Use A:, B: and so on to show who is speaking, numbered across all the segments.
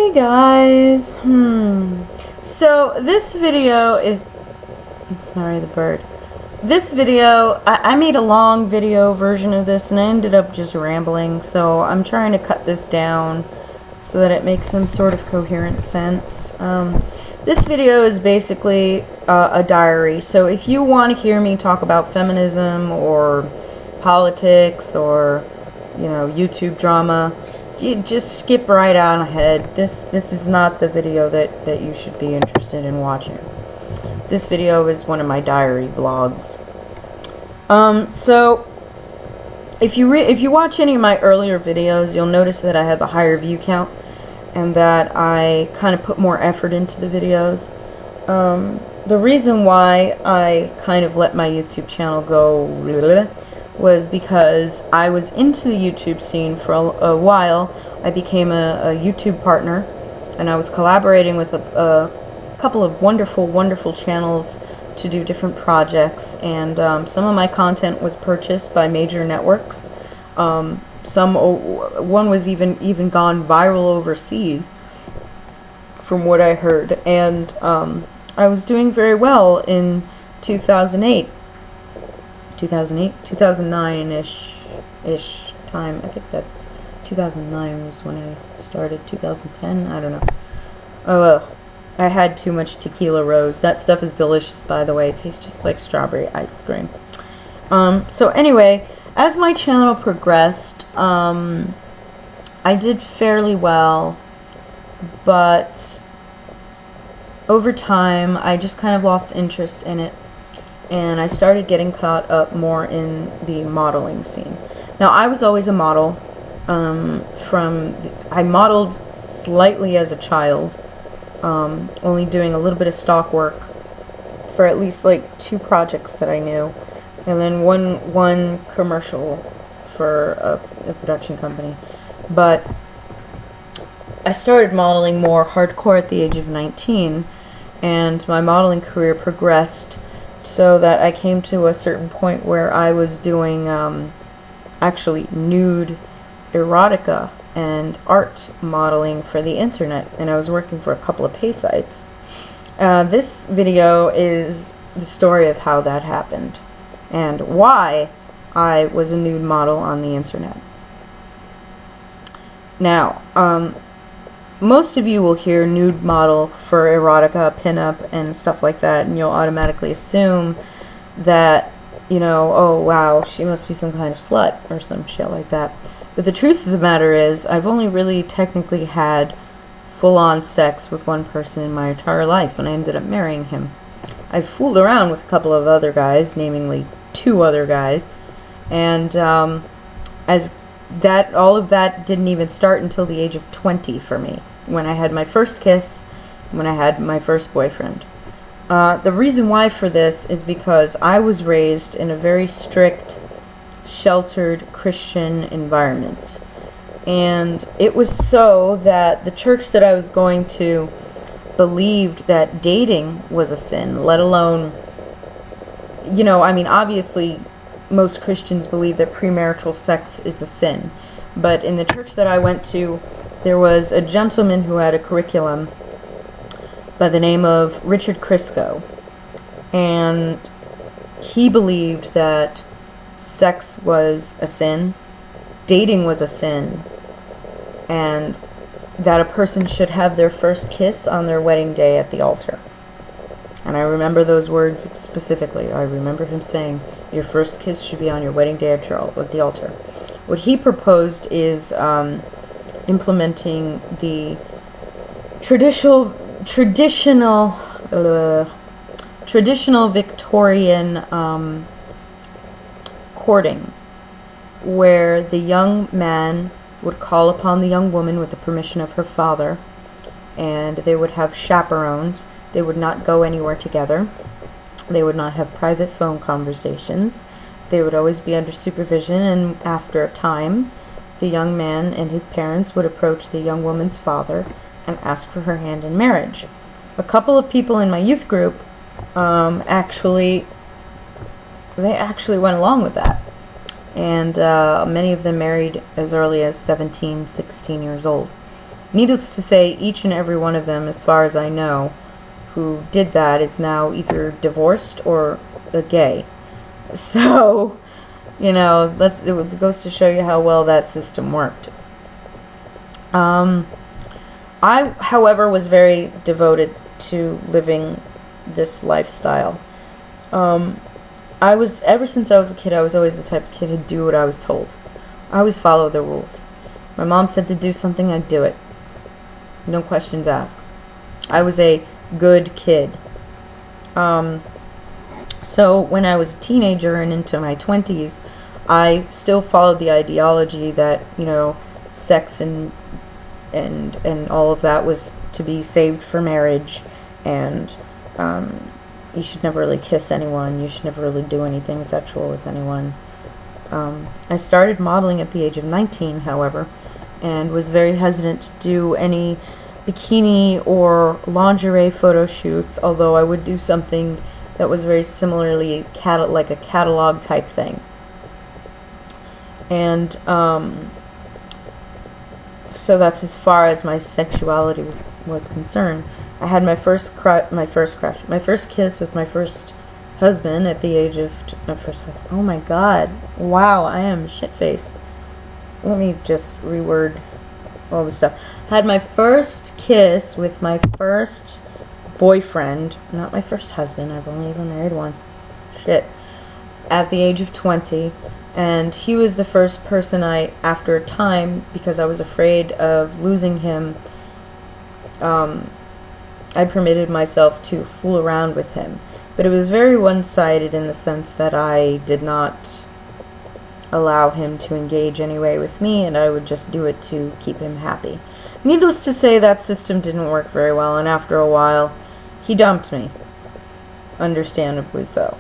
A: Hey guys. So this video is, sorry, the bird. This video, I made a long video version of this and I ended up just rambling, so I'm trying to cut this down so that it makes some sort of coherent sense. This video is basically a diary, so if you want to hear me talk about feminism or politics or YouTube drama, you just skip right on ahead. This is not the video that you should be interested in watching. This video is one of my diary vlogs. So if you watch any of my earlier videos, you'll notice that I have a higher view count and that I kind of put more effort into the videos. The reason why I kind of let my YouTube channel go was because I was into the YouTube scene for a while. I became a YouTube partner, and I was collaborating with a couple of wonderful channels to do different projects, and some of my content was purchased by major networks. One was even gone viral overseas, from what I heard, and I was doing very well in 2009-ish time. I think that's 2009 was when I started. 2010, I don't know. Oh well, I had too much tequila rose. That stuff is delicious, by the way. It tastes just like strawberry ice cream. So anyway, as my channel progressed, I did fairly well, but over time I just kind of lost interest in it, and I started getting caught up more in the modeling scene. Now, I was always a model. I modeled slightly as a child, only doing a little bit of stock work for at least like 2 projects that I knew, and then one commercial for a production company. But I started modeling more hardcore at the age of 19, and my modeling career progressed so that I came to a certain point where I was doing actually nude erotica and art modeling for the internet, and I was working for a couple of pay sites. This video is the story of how that happened and why I was a nude model on the internet. Now, most of you will hear nude model for erotica, pinup, and stuff like that, and you'll automatically assume that, oh wow, she must be some kind of slut or some shit like that. But the truth of the matter is, I've only really technically had full-on sex with one person in my entire life, and I ended up marrying him. I've fooled around with a couple of other guys, namely 2 other guys, and all of that didn't even start until the age of 20 for me, when I had my first kiss, when I had my first boyfriend. The reason why for this is because I was raised in a very strict, sheltered Christian environment, and it was so that the church that I was going to believed that dating was a sin, let alone, obviously most Christians believe that premarital sex is a sin, but in the church that I went to, there was a gentleman who had a curriculum by the name of Richard Crisco, and he believed that sex was a sin, dating was a sin, and that a person should have their first kiss on their wedding day at the altar. And I remember those words specifically. I remember him saying, your first kiss should be on your wedding day at the altar. What he proposed is implementing the traditional Victorian courting, where the young man would call upon the young woman with the permission of her father, and they would have chaperones. They would not go anywhere together. They would not have private phone conversations. They would always be under supervision, and after a time, the young man and his parents would approach the young woman's father and ask for her hand in marriage. A couple of people in my youth group actually went along with that, and many of them married as early as 17, 16 years old. Needless to say, each and every one of them, as far as I know, who did that is now either divorced or gay. So, you know, it goes to show you how well that system worked. I, however, was very devoted to living this lifestyle. Ever since I was a kid, I was always the type of kid who'd do what I was told. I always followed the rules. My mom said to do something, I'd do it. No questions asked. I was a good kid. So when I was a teenager and into my 20s, I still followed the ideology that, you know, sex and all of that was to be saved for marriage, and you should never really kiss anyone, you should never really do anything sexual with anyone. I started modeling at the age of 19, however, and was very hesitant to do any bikini or lingerie photo shoots, although I would do something that was very similarly like a catalog type thing. And so that's as far as my sexuality was concerned. I had my first kiss with my first husband at the age of my first husband. Oh my God! Wow, I am shit-faced. Let me just reword all the stuff. I had my first kiss with my first boyfriend, not my first husband. I've only ever married one. Shit. At the age of 20. And he was the first person after a time, because I was afraid of losing him, I permitted myself to fool around with him. But it was very one-sided in the sense that I did not allow him to engage anyway with me, and I would just do it to keep him happy. Needless to say, that system didn't work very well, and after a while, he dumped me. Understandably so.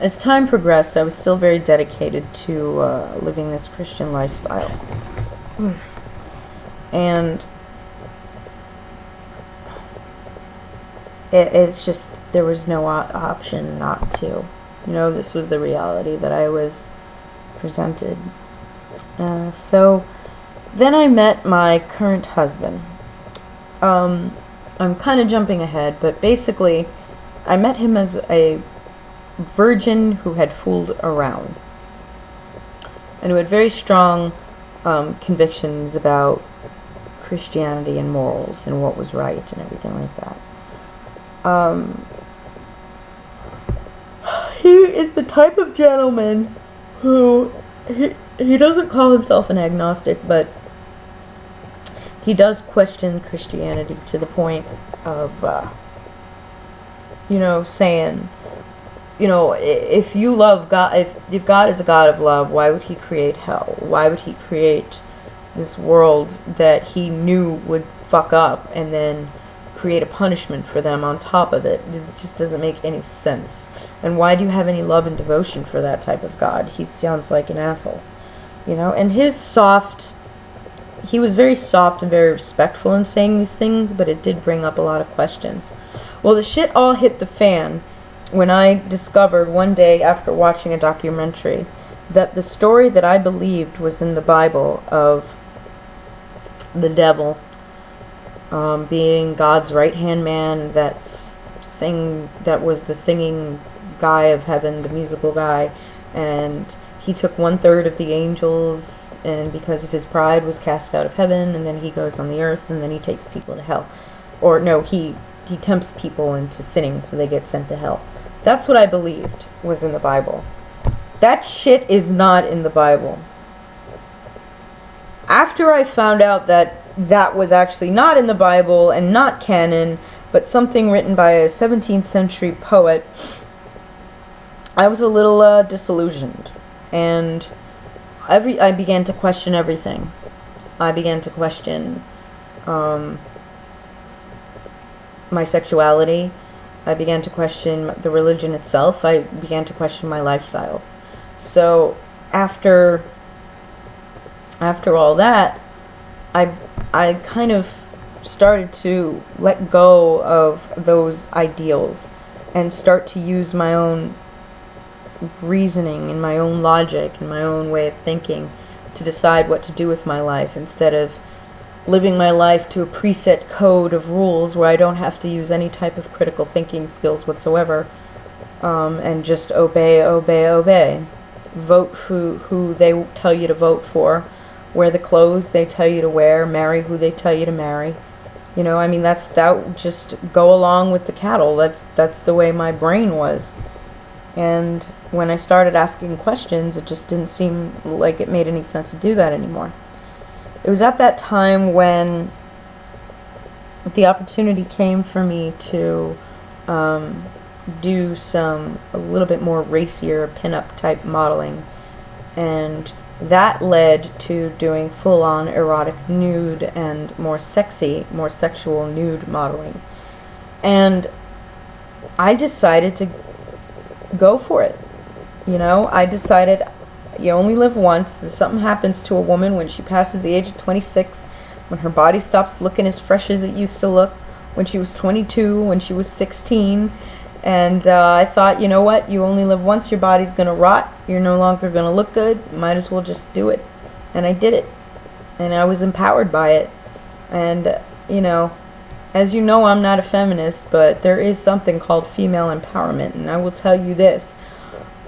A: As time progressed, I was still very dedicated to living this Christian lifestyle. And it's just, there was no option not to. You know, this was the reality that I was presented. So then I met my current husband. I'm kind of jumping ahead, but basically I met him as a virgin who had fooled around and who had very strong convictions about Christianity and morals and what was right and everything like that. He is the type of gentleman who he doesn't call himself an agnostic, but he does question Christianity to the point of saying, if you love God, if God is a God of love, why would he create hell? Why would he create this world that he knew would fuck up and then create a punishment for them on top of it? It just doesn't make any sense. And why do you have any love and devotion for that type of God? He sounds like an asshole. And he was very soft and very respectful in saying these things, but it did bring up a lot of questions. Well, the shit all hit the fan when I discovered one day after watching a documentary that the story that I believed was in the Bible of the devil being God's right-hand man that was the singing guy of heaven, the musical guy, and he took 1/3 of the angels, and because of his pride was cast out of heaven, and then he goes on the earth, and then he takes people to hell. Or no, he tempts people into sinning, so they get sent to hell. That's what I believed was in the Bible. That shit is not in the Bible. After I found out that that was actually not in the Bible and not canon, but something written by a 17th century poet, I was a little disillusioned. And I began to question everything. I began to question my sexuality. I began to question the religion itself. I began to question my lifestyles. So after all that, I kind of started to let go of those ideals and start to use my own reasoning and my own logic and my own way of thinking to decide what to do with my life instead of living my life to a preset code of rules where I don't have to use any type of critical thinking skills whatsoever, and just obey, obey, obey. Vote who they tell you to vote for, wear the clothes they tell you to wear, marry who they tell you to marry. You know, I mean, that just go along with the cattle. That's the way my brain was. And when I started asking questions, it just didn't seem like it made any sense to do that anymore. It was at that time when the opportunity came for me to do a little bit more racier pinup type modeling, and that led to doing full-on erotic nude and more sexy, more sexual nude modeling. And I decided to go for it. You know, I decided you only live once. If something happens to a woman when she passes the age of 26, when her body stops looking as fresh as it used to look when she was 22, when she was 16. And I thought, you know what? You only live once. Your body's going to rot. You're no longer going to look good. Might as well just do it. And I did it. And I was empowered by it. And, you know, as you know, I'm not a feminist, but there is something called female empowerment. And I will tell you this.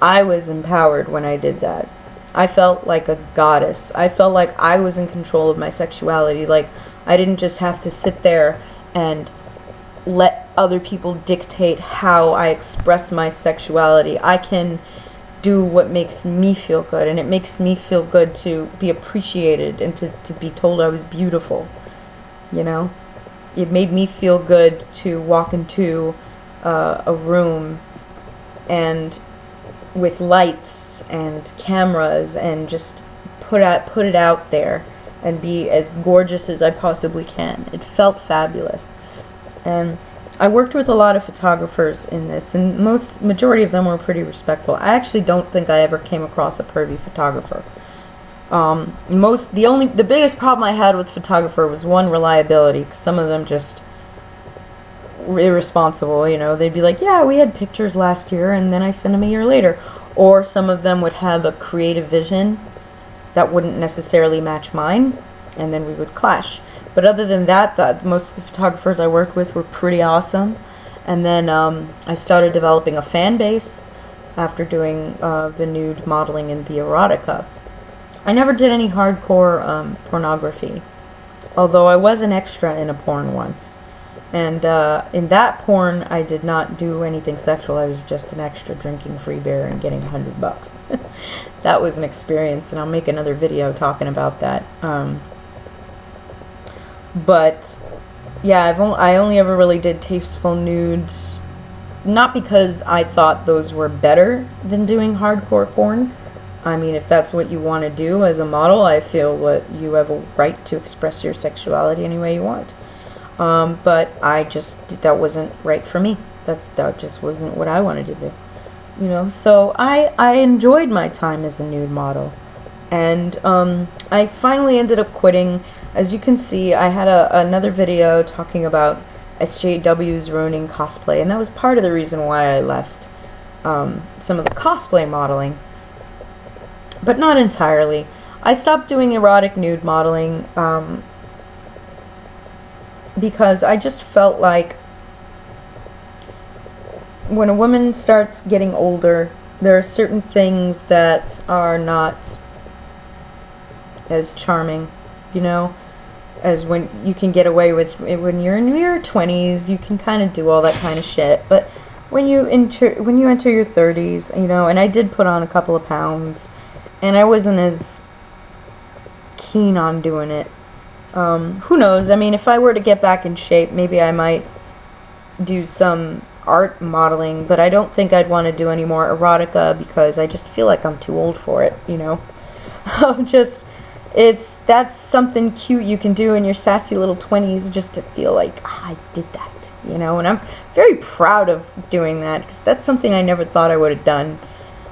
A: I was empowered when I did that. I felt like a goddess. I felt like I was in control of my sexuality. Like, I didn't just have to sit there and let other people dictate how I express my sexuality. I can do what makes me feel good, and it makes me feel good to be appreciated and to be told I was beautiful. You know? It made me feel good to walk into a room and with lights and cameras and just put it out there and be as gorgeous as I possibly can. It felt fabulous. And I worked with a lot of photographers in this, and majority of them were pretty respectful. I actually don't think I ever came across a pervy photographer. The biggest problem I had with photographer was, one, reliability, 'cause some of them just were irresponsible. You know, they'd be like, yeah, we had pictures last year, and then I sent them a year later. Or some of them would have a creative vision that wouldn't necessarily match mine, and then we would clash. But other than that, most of the photographers I worked with were pretty awesome. And then I started developing a fan base after doing the nude modeling in the Erotica. I never did any hardcore pornography, although I was an extra in a porn once. And in that porn, I did not do anything sexual. I was just an extra drinking free beer and getting $100. That was an experience, and I'll make another video talking about that. But yeah, I only ever really did tasteful nudes, not because I thought those were better than doing hardcore porn. I mean, if that's what you want to do as a model, I feel that you have a right to express your sexuality any way you want. But that wasn't right for me. That just wasn't what I wanted to do. You know, so I enjoyed my time as a nude model. And I finally ended up quitting. As you can see, I had another video talking about SJWs ruining cosplay, and that was part of the reason why I left some of the cosplay modeling, but not entirely. I stopped doing erotic nude modeling because I just felt like when a woman starts getting older, there are certain things that are not as charming, you know, as when you can get away with when you're in your 20s. You can kind of do all that kind of shit, but when you enter your 30s, you know, and I did put on a couple of pounds, and I wasn't as keen on doing it. Who knows? I mean, if I were to get back in shape, maybe I might do some art modeling, but I don't think I'd want to do any more erotica because I just feel like I'm too old for it, you know. That's something cute you can do in your sassy little 20s, just to feel like, I did that, you know. And I'm very proud of doing that, because that's something I never thought I would have done.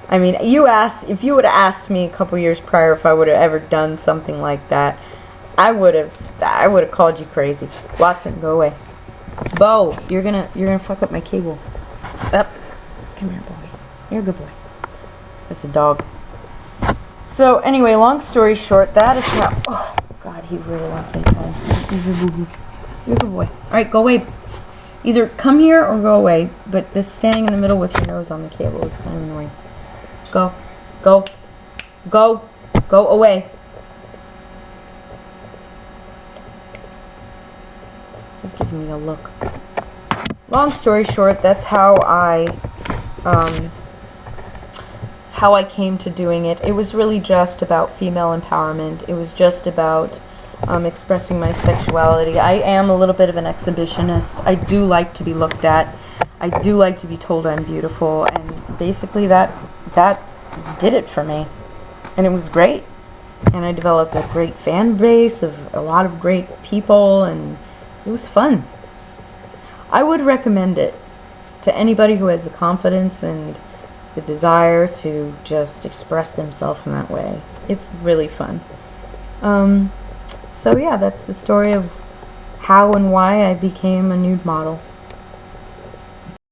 A: I mean, if you would have asked me a couple years prior if I would have ever done something like that, I would have called you crazy. Watson, go away. Bo, you're gonna fuck up my cable. Up. Come here, boy. You're a good boy. That's a dog. So anyway, long story short, that is how. Oh God, he really wants me home. You're a good boy. All right, go away. Either come here or go away. But this standing in the middle with your nose on the cable is kind of annoying. Go, go, go, go away. He's giving me a look. Long story short, that's how I came to doing it. It was really just about female empowerment. It was just about expressing my sexuality. I am a little bit of an exhibitionist. I do like to be looked at. I do like to be told I'm beautiful, and basically that did it for me. And it was great. And I developed a great fan base of a lot of great people, and it was fun. I would recommend it to anybody who has the confidence and the desire to just express themselves in that way. It's really fun. So yeah, that's the story of how and why I became a nude model.